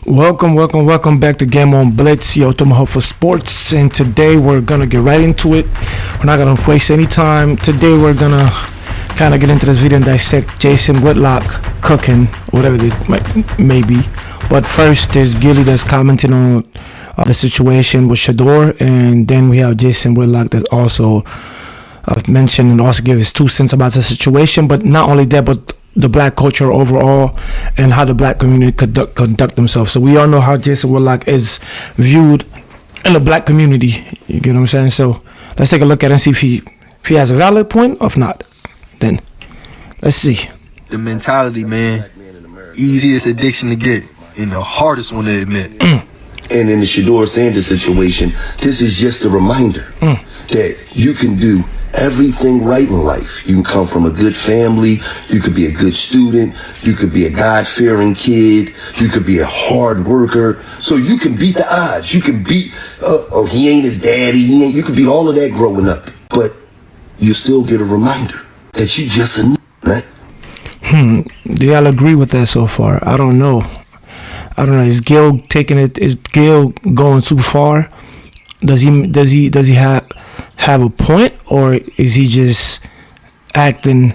Welcome back to Game on Blitz, yo, Tomahawk for Sports. And today we're gonna get right into it. We're not gonna waste any time. Today we're gonna kind of get into this video and dissect Jason Whitlock cooking, whatever this may be. But first, there's Gilly that's commenting on the situation with Shador, and then we have Jason Whitlock that's also mentioned and also give his 2 cents about the situation. But not only that, but the black culture overall and how the black community conduct themselves. So we all know how Jason Whitlock is viewed in the black community. You get what I'm saying? So let's take a look at it and see if he has a valid point or if not. Then let's see. The mentality, man, easiest addiction to get and the hardest one to admit. And in the Shador Sanders situation, this is just a reminder that you can do everything right in life. You can come from a good family. You could be a good student. You could be a God-fearing kid. You could be a hard worker. So you can beat the odds. You can beat, he ain't his daddy. You can beat all of that growing up. But you still get a reminder that you just a man. Do y'all agree with that so far? I don't know. Is Gil taking it? Is Gil going too far? Does he have a point, or is he just acting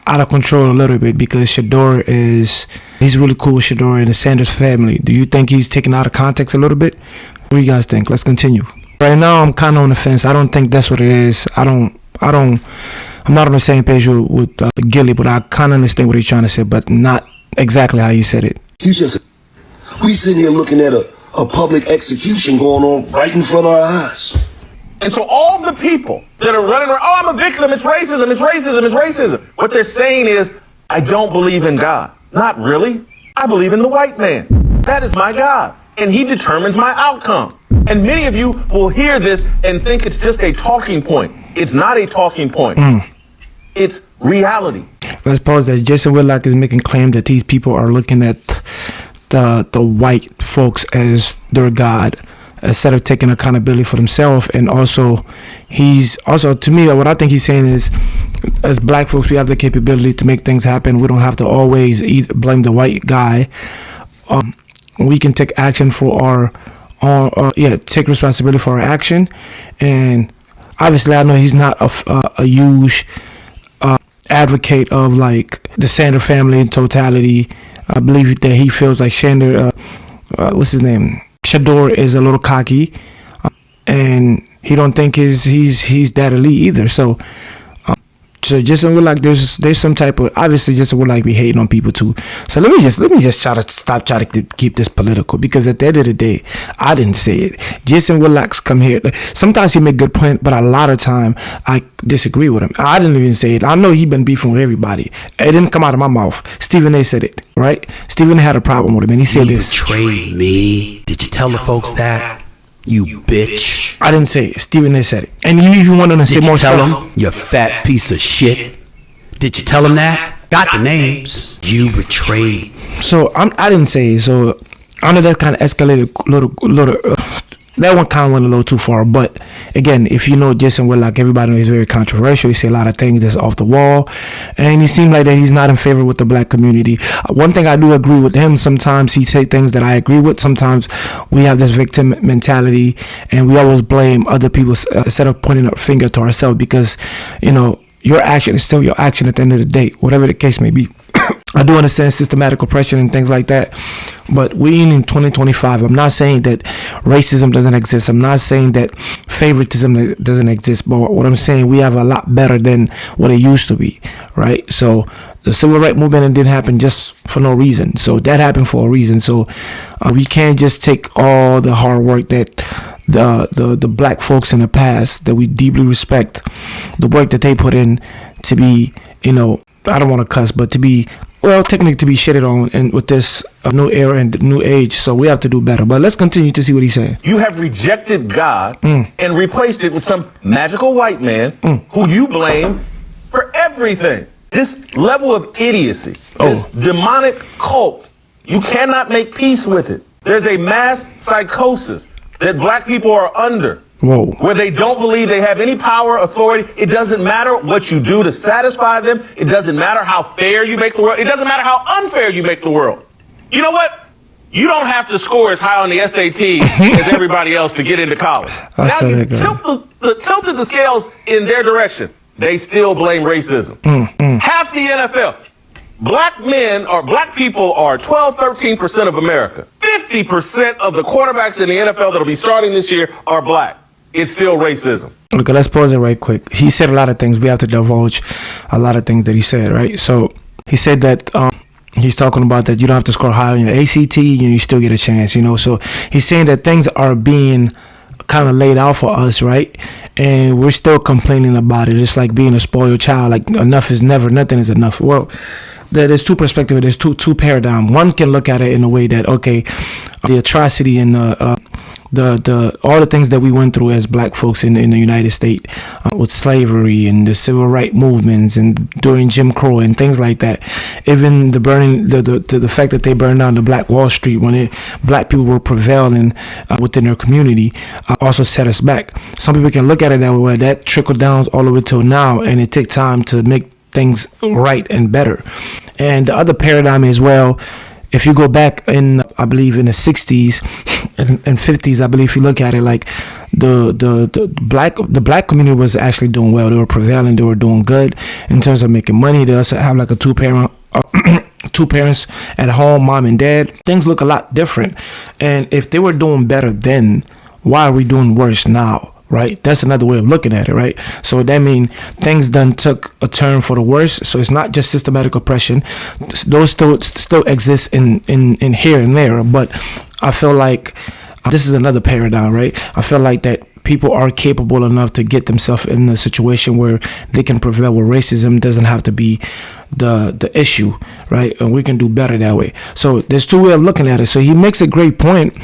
out of control a little bit? Because he's really cool with Shador and the Sanders family. Do you think he's taken out of context a little bit? What do you guys think? Let's continue. Right now, I'm kind of on the fence. I don't think that's what it is. I'm not on the same page with Gilly, but I kind of understand what he's trying to say, but not exactly how he said it. We sitting here looking at a public execution going on right in front of our eyes. And so all the people that are running around, oh, I'm a victim, it's racism. What they're saying is, I don't believe in God. Not really. I believe in the white man. That is my God. And he determines my outcome. And many of you will hear this and think it's just a talking point. It's not a talking point. It's reality. Let's pause that. Jason Whitlock is making claim that these people are looking at the white folks as their God, instead of taking accountability for themselves. And also, to me, what I think he's saying is, as black folks, we have the capability to make things happen. We don't have to always blame the white guy. We can take action for take responsibility for our action. And obviously, I know he's not a huge advocate of like the Sanders family in totality. I believe that he feels like Shador is a little cocky, and he don't think he's that elite either. So Jason Whitlock, there's some type of, obviously Jason Whitlock be hating on people too. So let me just try to keep this political, because at the end of the day, I didn't say it. Jason Whitlock's come here. Sometimes he make good point, but a lot of time I disagree with him. I didn't even say it. I know he been beefing with everybody. It didn't come out of my mouth. Stephen A said it, right? Stephen A had a problem with him, and he said this. You betrayed me. Did you tell the folks that? You bitch. I didn't say it. Stephen A said it. And you even wanted to say more stuff. Did you tell him, you fat piece of shit? Did you tell him that? Got the names. You betrayed. So I didn't say it. So I know that kind of escalated little. That one kind of went a little too far. But again, if you know Jason Whitlock, everybody knows he's very controversial. He say a lot of things that's off the wall, and he seems like that he's not in favor with the black community. One thing I do agree with him, sometimes he say things that I agree with. Sometimes we have this victim mentality, and we always blame other people instead of pointing a finger to ourselves, because your action is still your action at the end of the day, whatever the case may be. I do understand systematic oppression and things like that, but we in 2025. I'm not saying that racism doesn't exist. I'm not saying that favoritism doesn't exist. But what I'm saying, we have a lot better than what it used to be, right? So the civil rights movement didn't happen just for no reason. So that happened for a reason. So we can't just take all the hard work that the black folks in the past, that we deeply respect, the work that they put in to be, I don't want to cuss, but to be, technically to be shitted on, and with this new era and new age. So we have to do better. But let's continue to see what he's saying. You have rejected God and replaced it with some magical white man who you blame for everything. This level of idiocy, this demonic cult, you cannot make peace with it. There's a mass psychosis that black people are under. Where they don't believe they have any power, authority. It doesn't matter what you do to satisfy them. It doesn't matter how fair you make the world. It doesn't matter how unfair you make the world. You know what? You don't have to score as high on the SAT as everybody else to get into college. Now you tilted the scales in their direction. They still blame racism. Half the NFL, black people are 12-13% of America. 50% of the quarterbacks in the NFL that'll be starting this year are black. It's still racism. Okay, let's pause it right quick. He said a lot of things. We have to divulge a lot of things that he said, right? So he said that he's talking about that you don't have to score high on your ACT and you still get a chance, So he's saying that things are being kind of laid out for us, right? And we're still complaining about it. It's like being a spoiled child. Like enough is never, nothing is enough. Well, there's two perspectives. There's two paradigms. One can look at it in a way that, okay, the atrocity and the all the things that we went through as black folks in the United States with slavery and the civil rights movements and during Jim Crow and things like that. Even the burning, the fact that they burned down the Black Wall Street when black people were prevailing within their community also set us back. Some people can look at it that way. That trickled down all the way till now, and it takes time to make things right and better. And the other paradigm as well, if you go back in, I believe in the 60s and 50s, I believe if you look at it, like the black community was actually doing well. They were prevailing. They were doing good in terms of making money. They also have like a two parents at home, mom and dad. Things look a lot different. And if they were doing better then, why are we doing worse now? Right, that's another way of looking at it, right? So that means things done took a turn for the worse. So it's not just systematic oppression; those still exist in here and there. But I feel like this is another paradigm, right? I feel like that people are capable enough to get themselves in a situation where they can prevail, where racism doesn't have to be the issue, right? And we can do better that way. So there's two ways of looking at it. So he makes a great point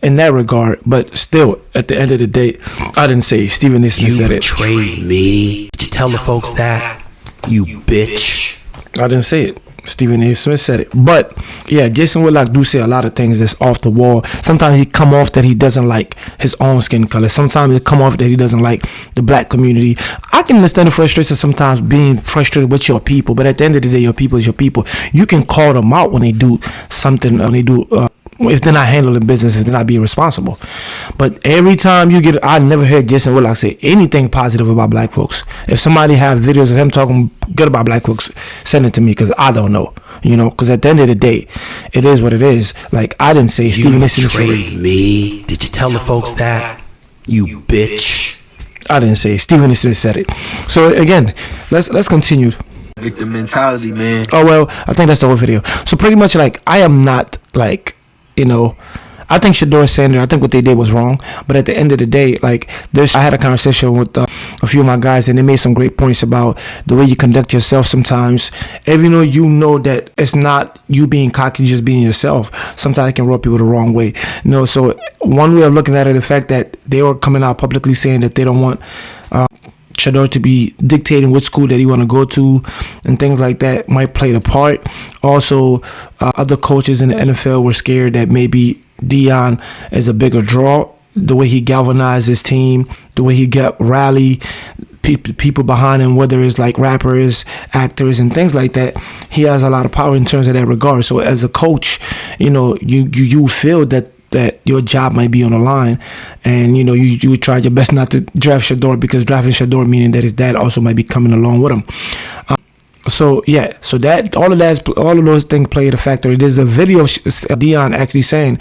in that regard, but still, at the end of the day, I didn't say it. Stephen A. Smith said it. You betrayed me. Did you tell the folks that? You bitch. I didn't say it. Stephen A. Smith said it. But yeah, Jason Whitlock do say a lot of things that's off the wall. Sometimes he come off that he doesn't like his own skin color. Sometimes it come off that he doesn't like the black community. I can understand the frustration sometimes being frustrated with your people, but at the end of the day, your people is your people. You can call them out when they do something, when they do if they're not handling business, if they're not being responsible. But every time you get, I never heard Jason Whitlock say anything positive about black folks. If somebody have videos of him talking good about black folks, send it to me, because I don't know, because at the end of the day, it is what it is. Like, I didn't say Stephen A. Smith betrayed me. Did you tell the folks that? You bitch. I didn't say it. Stephen A. Smith said it. So again, let's continue. Victim mentality, man. Oh, well, I think that's the whole video. So pretty much, like, I am not like, I think Shador Sanders, I think what they did was wrong. But at the end of the day, like, I had a conversation with a few of my guys, and they made some great points about the way you conduct yourself sometimes. Even though you know that it's not you being cocky, just being yourself, sometimes it can rub people the wrong way. So one way of looking at it, the fact that they were coming out publicly saying that they don't want Shador to be dictating which school that he want to go to and things like that might play the part. Also, other coaches in the NFL were scared that maybe Deion is a bigger draw. The way he galvanized his team, the way he got rally people behind him, whether it's like rappers, actors, and things like that, he has a lot of power in terms of that regard. So as a coach, you feel that your job might be on the line, and you try your best not to draft Shador, because drafting Shador meaning that his dad also might be coming along with him. So that all of those things play a factor. There's a video of Deion actually saying,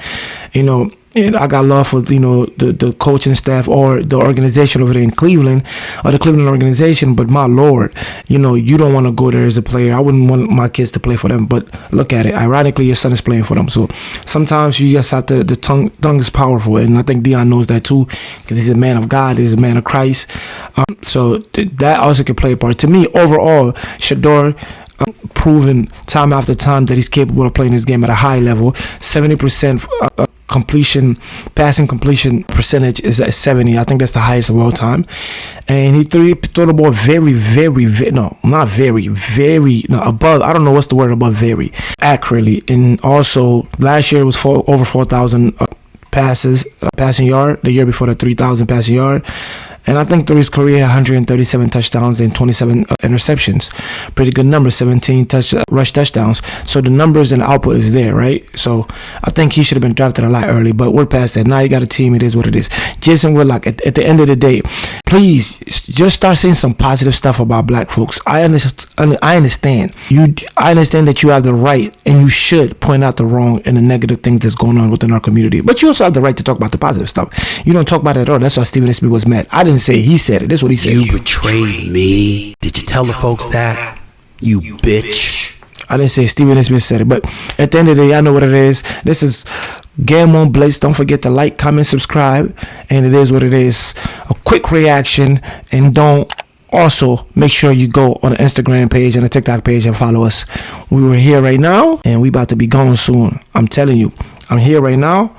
and I got love for the coaching staff or the organization over there in Cleveland, or the Cleveland organization, but my lord, you don't want to go there as a player. I wouldn't want my kids to play for them, but look at it, ironically your son is playing for them. So sometimes you just have to, the tongue is powerful, and I think Deion knows that too, because he's a man of God, he's a man of Christ. So that also can play a part. To me, overall, Shador proven time after time that he's capable of playing this game at a high level. 70% passing completion percentage is at 70. I think that's the highest of all time. And he threw the ball above, I don't know what's the word above very, accurately. And also last year it was over 4,000 passes, passing yard. The year before, the 3,000 passing yard. And I think through his career, 137 touchdowns and 27 interceptions. Pretty good number, 17 rush touchdowns. So the numbers and output is there, right? So I think he should have been drafted a lot early, but we're past that. Now you got a team. It is what it is. Jason Whitlock, at the end of the day, please just start saying some positive stuff about black folks. I understand. I understand that you have the right and you should point out the wrong and the negative things that's going on within our community. But you also have the right to talk about the positive stuff. You don't talk about it at all. That's why Stephen A. Smith was mad. I didn't say it. He said it. That's what he said. You betrayed me. Did you tell the folks that? You bitch. I didn't say it. Stephen A. Smith said it. But at the end of the day, I know what it is. This is Game On Blitz. Don't forget to like, comment, subscribe. And it is what it is. A quick reaction. And don't also make sure you go on the Instagram page and the TikTok page and follow us. We were here right now and we about to be gone soon. I'm telling you, I'm here right now.